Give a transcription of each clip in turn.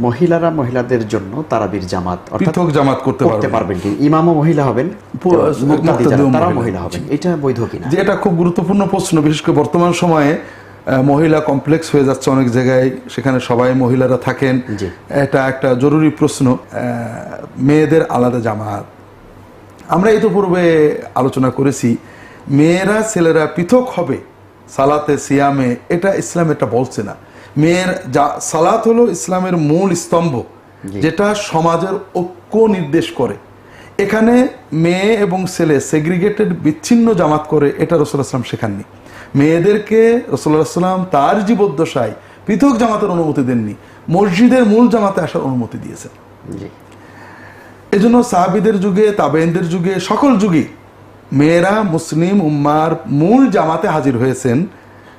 মহিলারা মহিলাদের জন্য তারাবির জামাত পৃথক জামাত করতে পারবেন কি? ইমামও মহিলা হবেন, মুক্তাদি যারা তারাও মহিলা হবেন, এটা বৈধ কিনা? যে এটা খুব গুরুত্বপূর্ণ প্রশ্ন, বিশেষ করে বর্তমান সময়ে মহিলা কমপ্লেক্স হয়ে যাচ্ছে অনেক জায়গায়, সেখানে সবাই মহিলারা থাকেন। এটা একটা জরুরি প্রশ্ন। মেয়েদের আলাদা জামাত, আমরা ইতিপূর্বে আলোচনা করেছি, মেয়েরা ছেলেরা পৃথক হবে সালাতে সিয়ামে, এটা ইসলাম এটা বলছে না। মেয়ের সালাত হলো ইসলামের মূল স্তম্ভ, যেটা সমাজের ঐক্য নির্দেশ করে। এখানে মেয়ে এবং ছেলে সেগ্রিগেটেড বিচ্ছিন্ন জামাত করে, এটা রাসূলুল্লাহ সাল্লাল্লাহু আলাইহি ওয়াসাল্লাম শেখাননি। মেয়েদেরকে রাসূলুল্লাহ সাল্লাল্লাহু আলাইহি ওয়াসাল্লাম তার জীবদ্দশায় পৃথক জামাতের অনুমতি দেননি, মসজিদের মূল জামাতে আসার অনুমতি দিয়েছেন। এজন্য সাহাবীদের যুগে, তাবেঈনদের যুগে, সকল যুগে মেয়েরা মুসলিম উম্মার মূল জামাতে হাজির হয়েছেন।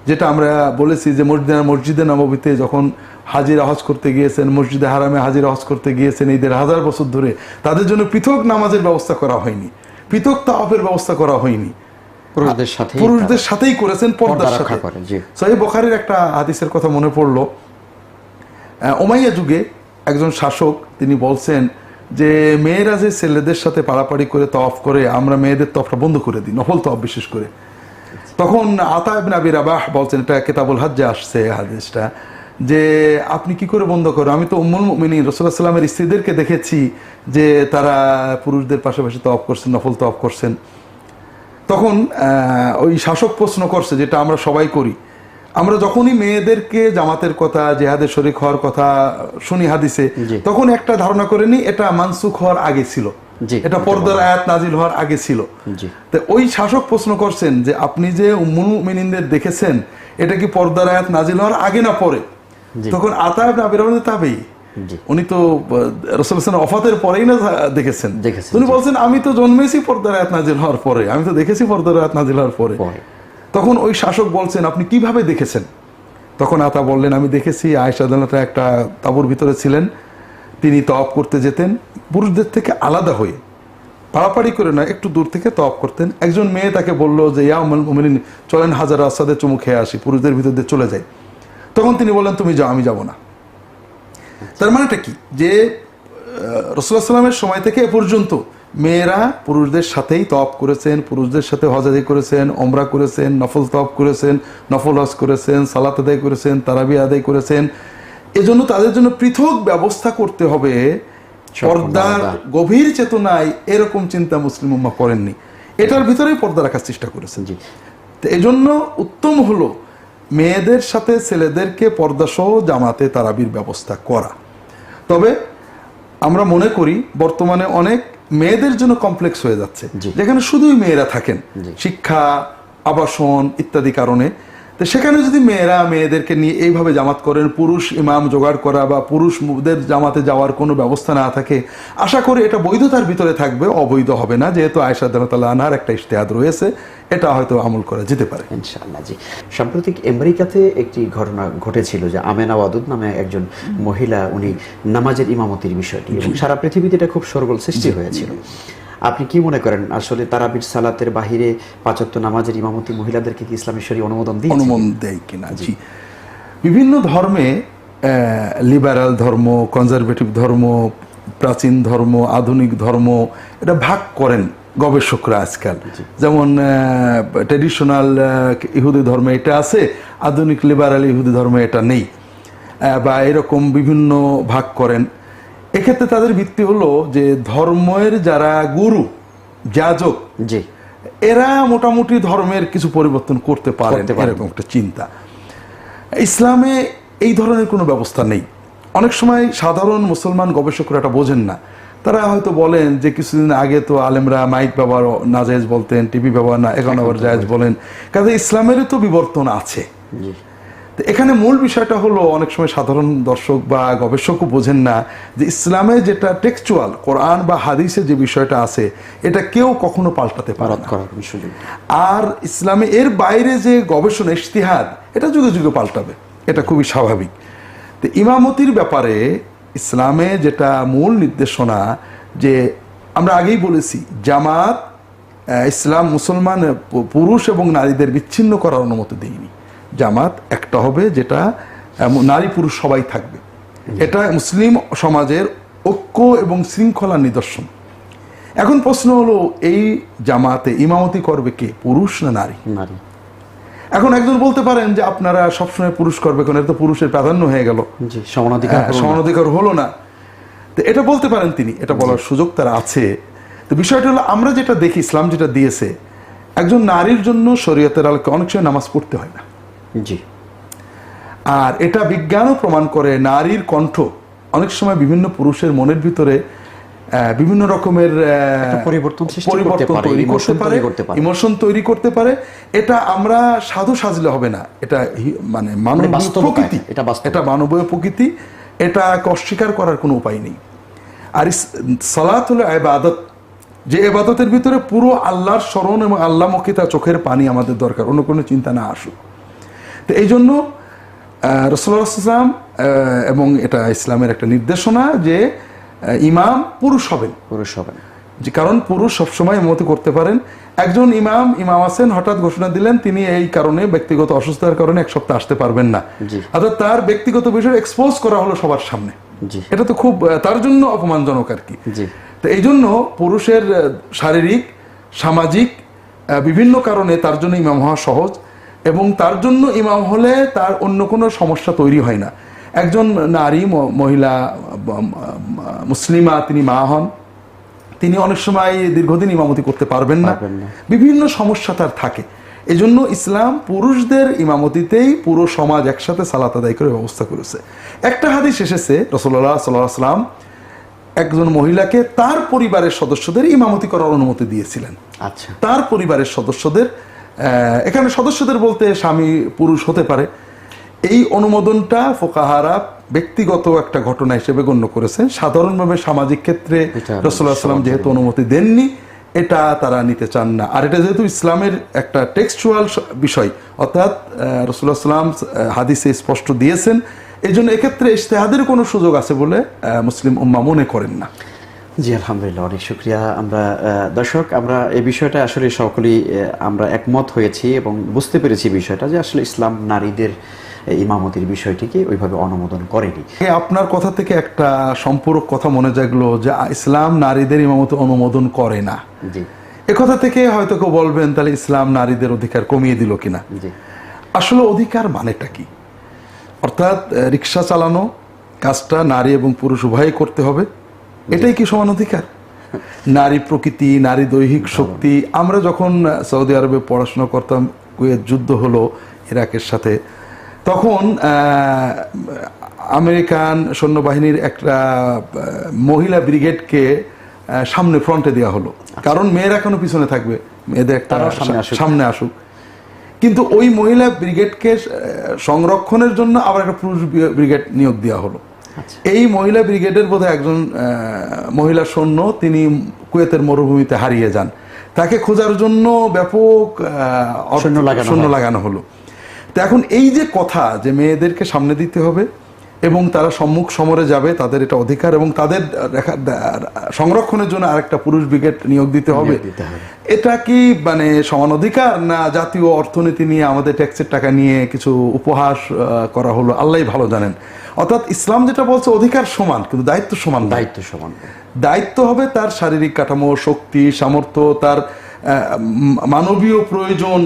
যেটা আমরা বলেছি যে মসজিদে নববীতে যখন হাজিরা হজ করতে গিয়েছেন, মসজিদে হারামে হাজিরা হজ করতে গিয়েছেন, এই ১৫০০ বছর ধরে তাদের জন্য পৃথক নামাজের ব্যবস্থা করা হয়নি, পৃথক তাওয়াফের ব্যবস্থা করা হয়নি, পুরুষদের সাথেই করেছেন, পর্দার সাথে। সহিহ বুখারীর একটা হাদিসের কথা মনে পড়লো। উমাইয়া যুগে একজন শাসক তিনি বলছেন যে মেয়েরা যে ছেলেদের সাথে পাড়াপাড়ি করে তওয়াফ করে, আমরা মেয়েদের তওয়াফটা বন্ধ করে দিই, নফল তওয়াফ বিশেষ করে। তখন আতা ইবনে আবি রাবাহ বলছেন, এটা কিতাবুল হজ্জে আসছে হাদিসটা, যে আপনি কি করে বন্ধ করেন? আমি তো উম্মুল মুমিনিন রাসূলুল্লাহ সাল্লাল্লাহু আলাইহি ওয়াসাল্লামের স্ত্রীদেরকে দেখেছি যে তারা পুরুষদের পাশাপাশি তওয়াফ করছেন, নফল তওয়াফ করছেন। তখন ওই শাসক প্রশ্ন করছে, যেটা আমরা সবাই করি, আমরা যখনই মেয়েদেরকে জামাতের কথা, জিহাদে শরীক হওয়ার কথা শুনি হাদিসে, তখন একটা ধারণা করে নি এটা মানসুখ হওয়ার আগে ছিল, এটা পর্দার আয়াত নাজিল হওয়ার আগে ছিল। তো ওই শাসক প্রশ্ন করছেন যে আপনি যে উম্মুল মুমিনিনদের দেখেছেন, এটা কি পর্দার আয়াত নাজিল হওয়ার আগে না পরে? তখন আতা ইবনে আবি রাবাহ তাবেঈ, উনি তো রাসূলুল্লাহ সাল্লাল্লাহু আলাইহি ওয়াসাল্লাম ওফাতের পরেই না দেখেছেন। উনি বলছেন আমি তো জন্মেছি পর্দার আয়াত নাজিল হওয়ার পরে, আমি তো দেখেছি পর্দার আয়াত নাজিল হওয়ার পরে। তখন ওই শাসক বলছেন আপনি কিভাবে দেখেছেন? তখন আতা বললেন আমি দেখেছি আয়েশা রাদিয়াল্লাহু একটা তাঁবুর ভিতরে ছিলেন, তিনি তওয়াফ করতে যেতেন পুরুষদের থেকে আলাদা হয়ে, পাড়াপাড়ি করে না, একটু দূর থেকে তওয়াফ করতেন। একজন মেয়ে তাকে বলল যে ইয়া উম্মুল মুমিনিন চলেন হাজার আসাদে চুমু খেয়ে আসি, পুরুষদের ভিতর দিয়ে চলে যাই। তখন তিনি বললেন তুমি যাও, আমি যাব না। তার মানেটা কি? যে রাসূলুল্লাহ সাল্লাল্লাহু আলাইহি ওয়াসাল্লামের সময় থেকে এ পর্যন্ত মেয়েরা পুরুষদের সাথেই তওয়াফ করেছেন, পুরুষদের সাথে হজ আদায় করেছেন, ওমরা করেছেন, নফল তওয়াফ করেছেন, নফল হজ করেছেন, সালাত আদায় করেছেন, তারাবি আদায় করেছেন। এজন্য তাদের জন্য পৃথক ব্যবস্থা করতে হবে, পর্দার গভীর চেতনায় এরকম চিন্তা মুসলিম উম্মাহ করেননি, এটার ভিতরেই পর্দা রাখার চেষ্টা করেছেন। তো এজন্য উত্তম হলো মেয়েদের সাথে ছেলেদেরকে পর্দাসহ জামাতে তারাবির ব্যবস্থা করা। তবে আমরা মনে করি বর্তমানে অনেক মেয়েদের জন্য কমপ্লেক্স হয়ে যাচ্ছে, যেখানে শুধুই মেয়েরা থাকেন, শিক্ষা, আবাসন ইত্যাদি কারণে। তো সেখানে যদি মেয়েরা মেয়েদেরকে নিয়ে এইভাবে জামাত করেন, পুরুষ ইমাম জোগাড় করা বা পুরুষদের জামাতে যাওয়ার কোনো ব্যবস্থা না থাকে, আশা করি এটা বৈধতার ভিতরে থাকবে, অবৈধ হবে না। যেহেতু আয়েশা রাদিয়াল্লাহু আনহার একটা ইজতিহাদ রয়েছে, এটা হয়তো আমল করা যেতে পারে ইনশাআল্লাহ। জি, সাম্প্রতিক আমেরিকাতে একটি ঘটনা ঘটেছিল যে আমেনা ওয়াদুদ নামে একজন মহিলা, উনি নামাজের ইমামতির বিষয়টি, এবং সারা পৃথিবীতে এটা খুব শোরগোল সৃষ্টি হয়েছিল। আপনি কি মনে করেন আসলে তারাবির সালাতের বাহিরে পাঁচ ওয়াক্ত নামাজের ইমামতি মহিলাদেরকে কি ইসলামী শরীয়ত অনুমোদন দেয় কিনা? জি, বিভিন্ন ধর্মে, লিবারাল ধর্ম, কনজারভেটিভ ধর্ম, প্রাচীন ধর্ম, আধুনিক ধর্ম, এটা ভাগ করেন গবেষকরা আজকাল। যেমন ট্র্যাডিশনাল ইহুদি ধর্মে এটা আছে, আধুনিক লিবারাল ইহুদি ধর্মে এটা নেই, বা এরকম বিভিন্ন ভাগ করেন। এক্ষেত্রে তাদের ভিত্তি হলো যে ধর্মের যারা গুরু, যাজক, এরা মোটামুটি ধর্মের কিছু পরিবর্তন করতে পারেন, এরকম একটা চিন্তা। ইসলামে এই ধরনের কোনো ব্যবস্থা নেই। অনেক সময় সাধারণ মুসলমান গবেষকরা এটা বোঝেন না, তারা হয়তো বলেন যে কিছুদিন আগে তো আলেমরা মাইক ব্যবহার নাজায়েজ বলতেন, টিভি ব্যবহার না, এখন আবার জায়েজ বলেন, কাজে ইসলামেরও তো বিবর্তন আছে। এখানে মূল বিষয়টা হলো অনেক সময় সাধারণ দর্শক বা গবেষকও বোঝেন না যে ইসলামে যেটা টেক্সচুয়াল কোরআন বা হাদিসে যে বিষয়টা আছে, এটা কেউ কখনো পাল্টাতে পারে না। আর ইসলামে এর বাইরে যে গবেষণা ইজতিহাদ, এটা যুগে যুগে পাল্টাবে, এটা খুবই স্বাভাবিক। তো ইমামতির ব্যাপারে ইসলামে যেটা মূল নির্দেশনা, যে আমরা আগেই বলেছি জামাত ইসলাম মুসলমান পুরুষ এবং নারীদের বিচ্ছিন্ন করার অনুমতি দেয়নি। জামাত একটা হবে, যেটা নারী পুরুষ সবাই থাকবে। এটা মুসলিম সমাজের ঐক্য এবং শৃঙ্খলার নিদর্শন। এখন প্রশ্ন হলো, এই জামাতে ইমামতি করবে কে, পুরুষ না নারী? নারী। এখন একজন বলতে পারেন যে আপনারা সবসময় পুরুষ করবে, কারণ এটা তো পুরুষের প্রাধান্য হয়ে গেল, জি, সমানাধিকার হলো না। তো এটা বলতে পারেন তিনি, এটা বলার সুযোগ তার আছে। তো বিষয়টা হলো, আমরা যেটা দেখি, ইসলাম যেটা দিয়েছে, একজন নারীর জন্য শরীয়তের আলোকে অনেক সময় নামাজ পড়তে হয় না। জি। আর এটা বিজ্ঞানও প্রমাণ করে, নারীর কণ্ঠ অনেক সময় বিভিন্ন পুরুষের মনের ভিতরে বিভিন্ন রকমের পরিবর্তন করতে পারে, ইমোশন তৈরি করতে পারে। এটা আমরা সাধু সাজলে হবে না, এটা মানে মানবীয় প্রকৃতি, এটা মানবীয় প্রকৃতি, এটা অস্বীকার করার কোনো উপায় নেই। আর সালাত হলো ইবাদত, যে ইবাদতের ভিতরে পুরো আল্লাহর স্মরণ এবং আল্লাহমুখী তার চোখের পানি আমাদের দরকার, অন্য কোনো চিন্তা না আসুক। তো এই জন্য রাসূলুল্লাহ সাল্লাল্লাহু আলাইহি ওয়াসাল্লাম, এবং এটা ইসলামের একটা নির্দেশনা যে ইমাম পুরুষ হবেন, যে কারণ পুরুষ সবসময় ইমামতি করতে পারেন। একজন ইমাম আছেন, হঠাৎ ঘোষণা দিলেন তিনি এই কারণে ব্যক্তিগত অসুস্থতার কারণে এক সপ্তাহ আসতে পারবেন না, অর্থাৎ তার ব্যক্তিগত বিষয় এক্সপোজ করা হলো সবার সামনে। এটা তো খুব তার জন্য অপমানজনক আর কি। তো এই জন্য পুরুষের শারীরিক, সামাজিক বিভিন্ন কারণে তার জন্য ইমাম হওয়া সহজ, এবং তার জন্য ইমাম হলে তার অন্য কোনো সমস্যা তৈরি হয় না। একজন নারী, মহিলা, মুসলিমা, তিনি মা হন, তিনি অনেক সময় দীর্ঘদিন ইমামতি করতে পারবেন না, বিভিন্ন সমস্যা তার থাকে। এই জন্য ইসলাম পুরুষদের ইমামতিতেই পুরো সমাজ একসাথে সালাত আদায় করে ব্যবস্থা করেছে। একটা হাদিস এসেছে, রাসূলুল্লাহ সাল্লাল্লাহু আলাইহি ওয়াসাল্লাম একজন মহিলাকে তার পরিবারের সদস্যদের ইমামতি করার অনুমতি দিয়েছিলেন। আচ্ছা। তার পরিবারের সদস্যদের, এখানে সদস্যদের বলতে স্বামী পুরুষ হতে পারে। এই অনুমোদনটা ফুকাহারা ব্যক্তিগত একটা ঘটনা হিসেবে গণ্য করেছেন। সাধারণভাবে সামাজিক ক্ষেত্রে রাসূলুল্লাহ সাল্লাল্লাহু আলাইহি ওয়াসাল্লাম যেহেতু অনুমতি দেননি, এটা তারা নিতে চান না। আর এটা যেহেতু ইসলামের একটা টেক্সচুয়াল বিষয়, অর্থাৎ রাসূলুল্লাহ সাল্লাল্লাহু আলাইহি ওয়াসাল্লাম হাদিসে স্পষ্ট দিয়েছেন, এই জন্য এক্ষেত্রে ইজতিহাদের কোনো সুযোগ আছে বলে মুসলিম উম্মাহ মনে করেন না। জি, আলহামদুলিল্লাহ, অনেক শুকরিয়া। আমরা দর্শক, আমরা এই বিষয়টা আসলে সকলেই আমরা একমত হয়েছি এবং বুঝতে পেরেছি বিষয়টা যে আসলে ইসলাম নারীদের ইমামতির বিষয়টিকে ওইভাবে অনুমোদন করেনি। আপনার কথা থেকে একটা সম্পূরক কথা মনে জাগলো যে ইসলাম নারীদের ইমামতি অনুমোদন করে না। জি। এ কথা থেকে হয়তো কেউ বলবেন তাহলে ইসলাম নারীদের অধিকার কমিয়ে দিল কিনা। জি। আসলে অধিকার মানেটা কি? অর্থাৎ রিক্সা চালানো কাজটা নারী এবং পুরুষ উভয়ই করতে হবে, এটাই কি সমান অধিকার? নারী প্রকৃতি, নারী দৈহিক শক্তি। আমরা যখন সৌদি আরবে পড়াশোনা করতাম, কুয়েত যুদ্ধ হলো ইরাকের সাথে, তখন আমেরিকান সৈন্যবাহিনীর একটা মহিলা ব্রিগেডকে সামনে ফ্রন্টে দেওয়া হলো, কারণ মেয়েরা কেন পিছনে থাকবে, মেয়েদের একটা সামনে আসুক। কিন্তু ওই মহিলা ব্রিগেডকে সংরক্ষণের জন্য আবার একটা পুরুষ ব্রিগেড নিয়োগ দেওয়া হলো। এই মহিলা ব্রিগেডের বোধহয় একজন মহিলা সৈন্য, তিনি কুয়েতের মরুভূমিতে হারিয়ে যান, তাকে খোঁজার জন্য ব্যাপক সৈন্য লাগানো হলো। তো এখন এই যে কথা যে মেয়েদেরকে সামনে দিতে হবে এবং তারা সম্মুখ সমরে যাবে, তাদের এটা অধিকার, এবং তাদের সংরক্ষণের জন্য আরেকটা পুরুষ ব্রিগেড নিয়োগ দিতে হবে, এটা কি মানে সমান অধিকার, না জাতীয় অর্থনীতি নিয়ে আমাদের ট্যাক্সের টাকা নিয়ে কিছু উপহাস করা হলো? আল্লাহই ভালো জানেন। অর্থাৎ ইসলাম যেটা বলছে অধিকার সমান, কিন্তু দায়িত্ব সমান। দায়িত্ব হবে তার শারীরিক কাঠামো, শক্তি, সামর্থ্য, তার মানবীয় প্রয়োজন।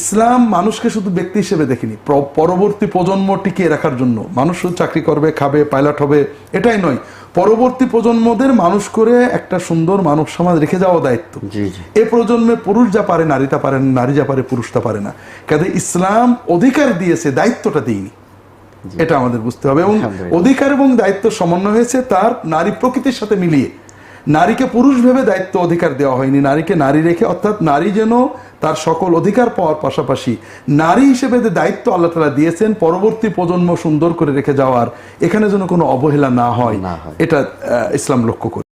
ইসলাম মানুষকে শুধু ব্যক্তি হিসেবে দেখেনি, পরবর্তী প্রজন্ম টিকিয়ে রাখার জন্য। মানুষ শুধু চাকরি করবে, খাবে, পাইলট হবে, এটাই নয়, পরবর্তী প্রজন্মদের মানুষ করে একটা সুন্দর মানব সমাজ রেখে যাওয়া দায়িত্ব। এ প্রজন্মে পুরুষ যা পারে নারী তা পারে না, নারী যা পারে পুরুষ তা পারে না। কাজে ইসলাম অধিকার দিয়েছে, দায়িত্বটা দিইনি, এটা আমাদের বুঝতে হবে। এবং অধিকার এবং দায়িত্ব সমন্বয় হয়েছে তার নারী প্রকৃতির সাথে মিলিয়ে। নারীকে পুরুষ ভেবে দায়িত্ব অধিকার দেওয়া হয়নি, নারীকে নারী রেখে, অর্থাৎ নারী যেন তার সকল অধিকার পাওয়ার পাশাপাশি নারী হিসেবে যে দায়িত্ব আল্লাহ তাআলা দিয়েছেন পরবর্তী প্রজন্ম সুন্দর করে রেখে যাওয়ার, এখানে যেন কোনো অবহেলা না হয়, এটা ইসলাম লক্ষ্য করে।